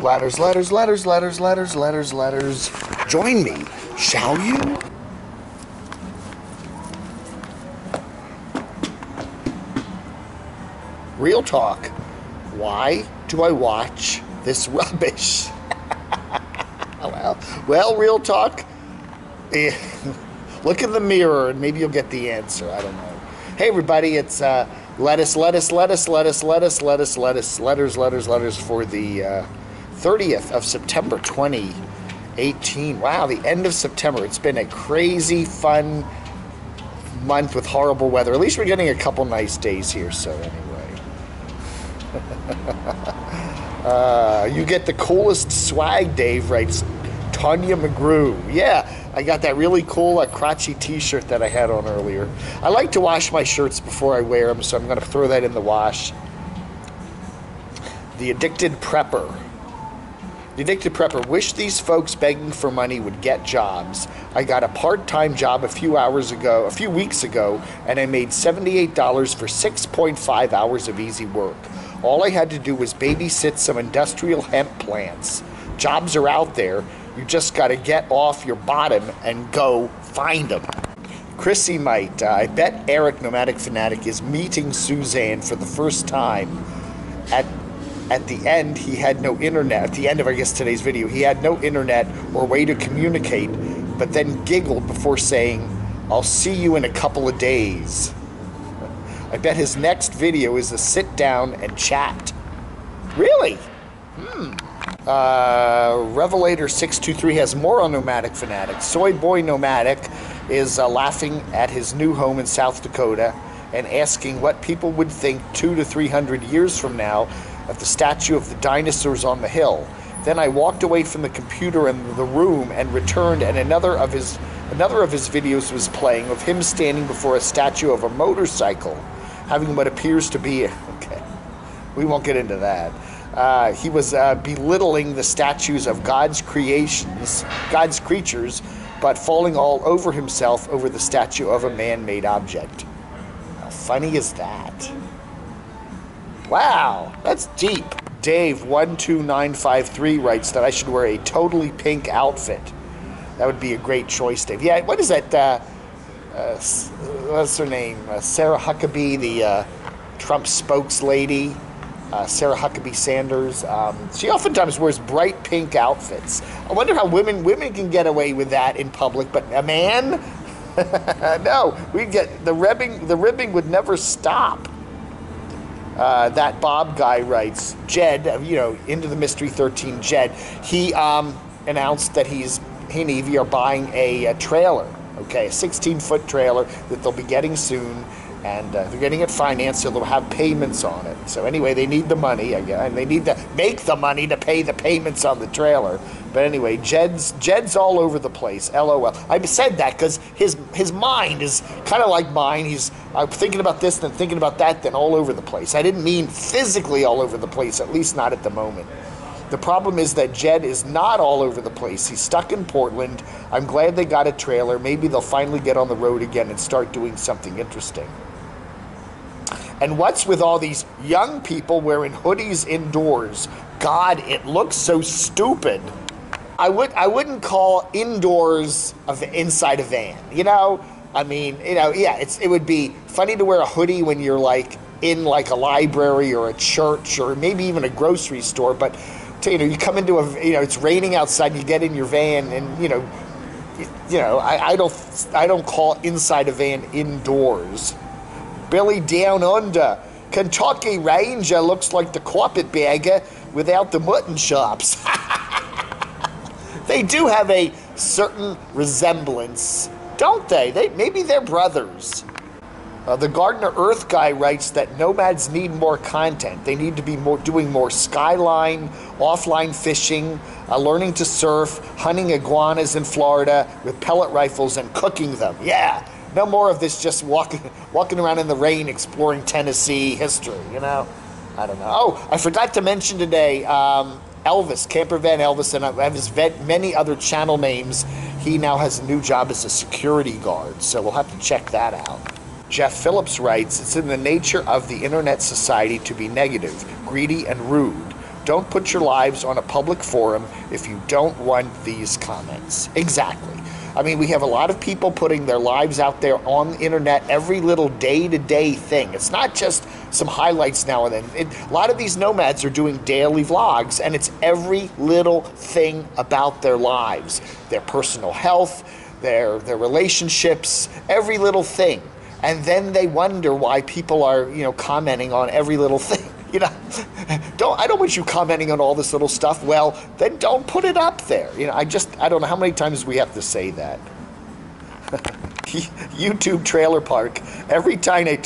Letters, letters, letters, letters, letters, letters, letters. Join me, shall you? Real talk. Why do I watch this rubbish? well, real talk. Look in the mirror and maybe you'll get the answer. I don't know. Hey everybody, it's lettuce, lettuce, lettuce, lettuce, lettuce, lettuce, lettuce, letters, letters, letters for the 30th of September 2018. Wow, the end of September. It's been a crazy, fun month with horrible weather. At least we're getting a couple nice days here, so anyway. You get the coolest swag, Dave, writes Tanya McGrew. Yeah, I got that really cool crotchy t-shirt that I had on earlier. I like to wash my shirts before I wear them, so I'm going to throw that in the wash. The Addicted Prepper. The Addicted Prepper. Wish these folks begging for money would get jobs. I got a part-time job a few weeks ago, and I made $78 for 6.5 hours of easy work. All I had to do was babysit some industrial hemp plants. Jobs are out there. You just got to get off your bottom and go find them. Chrissy might. I bet Eric, Nomadic Fanatic, is meeting Suzanne for the first time. At the end, he had no internet. At the end of, I guess, today's video, he had no internet or way to communicate, but then giggled before saying, "I'll see you in a couple of days." I bet his next video is a sit down and chat. Really? Revelator 623 has more on Nomadic Fanatic. Soy Boy Nomadic is laughing at his new home in South Dakota and asking what people would think 200 to 300 years from now of the statue of the dinosaurs on the hill. Then I walked away from the computer in the room and returned, and another of his videos was playing of him standing before a statue of a motorcycle, having what appears to be, okay, we won't get into that. He was belittling the statues of God's creatures, but falling all over himself over the statue of a man-made object. How funny is that? Wow, that's deep. Dave 12953 writes that I should wear a totally pink outfit. That would be a great choice, Dave. Yeah, what is that? What's her name? Sarah Huckabee, the Trump spokeslady. Sarah Huckabee Sanders. She oftentimes wears bright pink outfits. I wonder how women can get away with that in public, but a man? No, we'd get the ribbing would never stop. That Bob guy writes, Jed, Into the Mystery 13, Jed, he announced that he and Evie are buying a trailer, okay, a 16-foot trailer that they'll be getting soon, and they're getting it financed, so they'll have payments on it. So anyway, they need the money, and they need to make the money to pay the payments on the trailer. But anyway, Jed's all over the place, LOL. I said that because his mind is kind of like mine. I'm thinking about this, then thinking about that, then all over the place. I didn't mean physically all over the place, at least not at the moment. The problem is that Jed is not all over the place. He's stuck in Portland. I'm glad they got a trailer. Maybe they'll finally get on the road again and start doing something interesting. And what's with all these young people wearing hoodies indoors? God, it looks so stupid. I wouldn't call indoors inside a van. I mean, yeah, it would be funny to wear a hoodie when you're like in like a library or a church or maybe even a grocery store, but you come into it's raining outside, you get in your van, and I don't call inside a van indoors. Billy Down Under, Kentucky Ranger looks like the carpetbagger without the mutton chops. They do have a certain resemblance, don't they? Maybe they're brothers. The Gardner Earth guy writes that nomads need more content. They need to be doing more skyline, offline fishing, learning to surf, hunting iguanas in Florida with pellet rifles and cooking them. Yeah, no more of this just walking around in the rain exploring Tennessee history, I don't know. Oh, I forgot to mention today, Elvis, Camper Van Elvis, and I have his many other channel names. He now has a new job as a security guard, so we'll have to check that out. Jeff Phillips writes, it's in the nature of the internet society to be negative, greedy, and rude. Don't put your lives on a public forum if you don't want these comments. Exactly. I mean, we have a lot of people putting their lives out there on the internet, every little day-to-day thing. It's not just some highlights now and then. A lot of these nomads are doing daily vlogs, and it's every little thing about their lives, their personal health, their relationships, every little thing. And then they wonder why people are, commenting on every little thing. I don't want you commenting on all this little stuff. Well, then don't put it up there. I don't know how many times we have to say that. YouTube trailer park. Every time I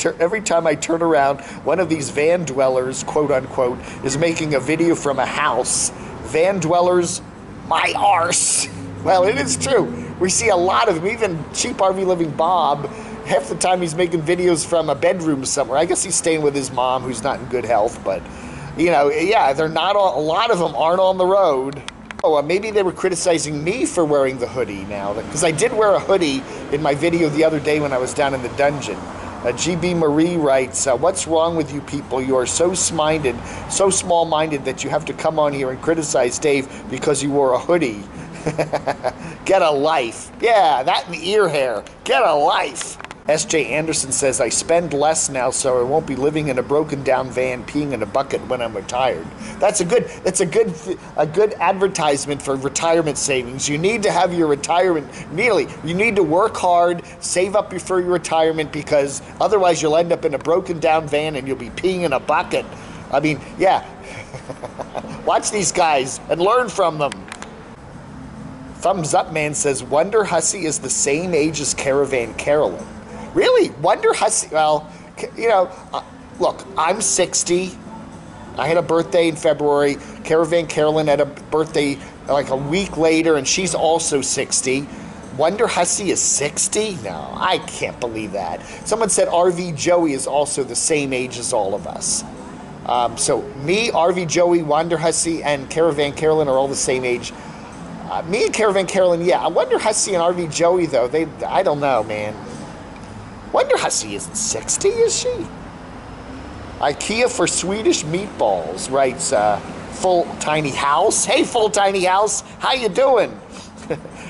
turn around, one of these van dwellers, quote unquote, is making a video from a house. Van dwellers, my arse. Well, it is true. We see a lot of them. Even Cheap RV Living Bob, half the time he's making videos from a bedroom somewhere. I guess he's staying with his mom, who's not in good health, but, yeah, they're not all, a lot of them aren't on the road. Oh, maybe they were criticizing me for wearing the hoodie now, because I did wear a hoodie in my video the other day when I was down in the dungeon. GB Marie writes, what's wrong with you people? You are so small-minded that you have to come on here and criticize Dave because you wore a hoodie. Get a life. Yeah, that and the ear hair. Get a life. S.J. Anderson says, I spend less now, so I won't be living in a broken down van peeing in a bucket when I'm retired. That's a good advertisement for retirement savings. You need to have your retirement immediately. You need to work hard, save up for your retirement, because otherwise you'll end up in a broken down van and you'll be peeing in a bucket. I mean, yeah. Watch these guys and learn from them. Thumbs Up Man says, Wonder Hussy is the same age as Caravan Carolyn. Really? Wonder Hussy? Well, look, I'm 60. I had a birthday in February. Caravan Carolyn had a birthday like a week later, and she's also 60. Wonder Hussy is 60? No, I can't believe that. Someone said RV Joey is also the same age as all of us. So me, RV Joey, Wonder Hussy, and Caravan Carolyn are all the same age. Me and Caravan Carolyn, yeah. I Wonder Hussy and RV Joey, though, I don't know, man. Wonder Hussy isn't 60, is she? IKEA for Swedish meatballs, writes Full Tiny House. Hey, Full Tiny House, how you doing?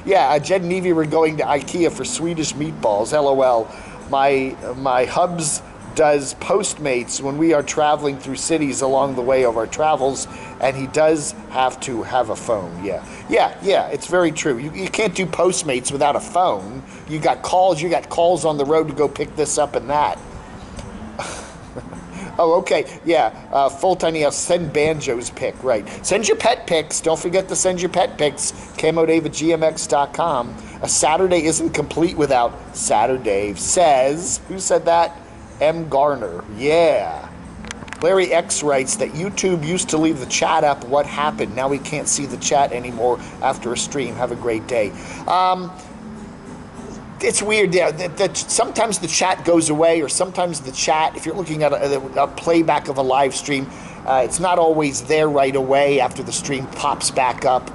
Yeah, Jed and Evie were going to IKEA for Swedish meatballs. LOL. My hubs does Postmates when we are traveling through cities along the way of our travels, and he does have to have a phone. Yeah, it's very true. You can't do Postmates without a phone. You got calls on the road to go pick this up and that. Oh, okay, yeah, Full Tiny House, send Banjo's pic, right. Send your pet pics. Don't forget to send your pet pics, camodave@gmx.com. A Saturday isn't complete without Saturday says, who said that? M. Garner, yeah. Larry X writes that YouTube used to leave the chat up. What happened? Now we can't see the chat anymore after a stream. Have a great day. It's weird, yeah, that sometimes the chat goes away, or sometimes the chat, if you're looking at a playback of a live stream, it's not always there right away after the stream pops back up.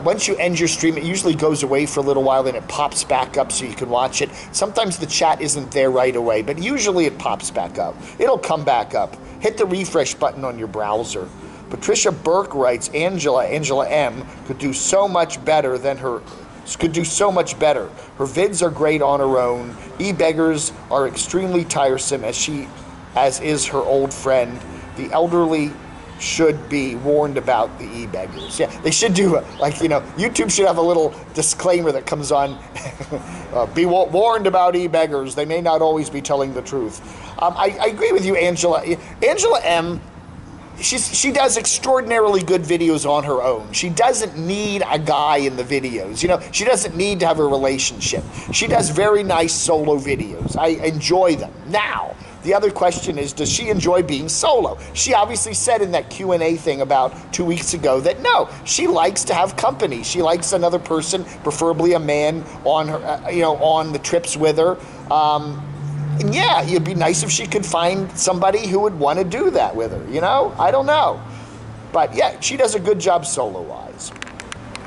Once you end your stream, it usually goes away for a little while, then it pops back up so you can watch it. Sometimes the chat isn't there right away, but usually it pops back up. It'll come back up. Hit the refresh button on your browser. Patricia Burke writes, Angela M, could do so much better. Her vids are great on her own. E-beggars are extremely tiresome, as is her old friend. The elderly should be warned about the e-beggars. Yeah, they should do YouTube should have a little disclaimer that comes on. Be warned about e-beggars. They may not always be telling the truth. I agree with you, Angela. Angela M, she does extraordinarily good videos on her own. She doesn't need a guy in the videos. She doesn't need to have a relationship. She does very nice solo videos. I enjoy them. Now, the other question is, does she enjoy being solo? She obviously said in that Q&A thing about 2 weeks ago that no, she likes to have company. She likes another person, preferably a man, on her, on the trips with her. And yeah, it'd be nice if she could find somebody who would want to do that with her, I don't know. But yeah, she does a good job solo-wise.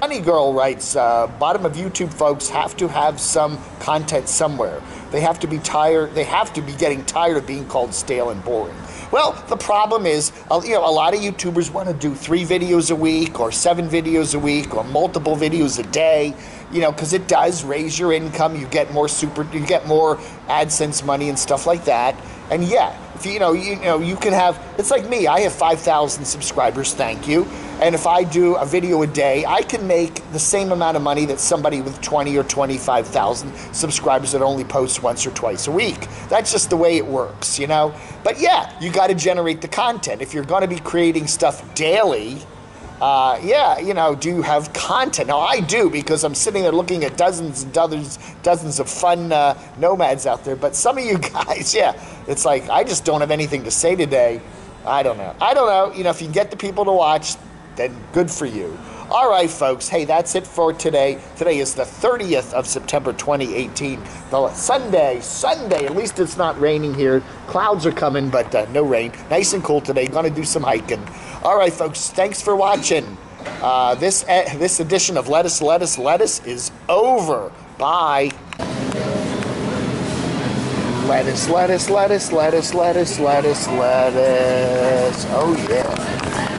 Honey Girl writes, bottom of YouTube folks have to have some content somewhere. they have to be tired. They have to be getting tired of being called stale and boring. Well, the problem is, you know, a lot of YouTubers want to do 3 videos a week or 7 videos a week or multiple videos a day, you know, because it does raise your income. You get more AdSense money and stuff like that. And yeah, if you know, you can have. It's like me. I have 5,000 subscribers. Thank you. And if I do a video a day, I can make the same amount of money that somebody with 20 or 25,000 subscribers that only posts once or twice a week. That's just the way it works, you know? But yeah, you got to generate the content. If you're going to be creating stuff daily, yeah, you know, do you have content? Now, I do, because I'm sitting there looking at dozens and dozens of fun nomads out there. But some of you guys, yeah, it's like, I just don't have anything to say today. I don't know. You know, if you get the people to watch, then good for you. All right, folks. Hey, that's it for today. Today is the 30th of September, 2018. Sunday. At least it's not raining here. Clouds are coming, but no rain. Nice and cool today. Gonna do some hiking. All right, folks. Thanks for watching. This edition of Lettuce is over. Bye. Lettuce. Oh, yeah.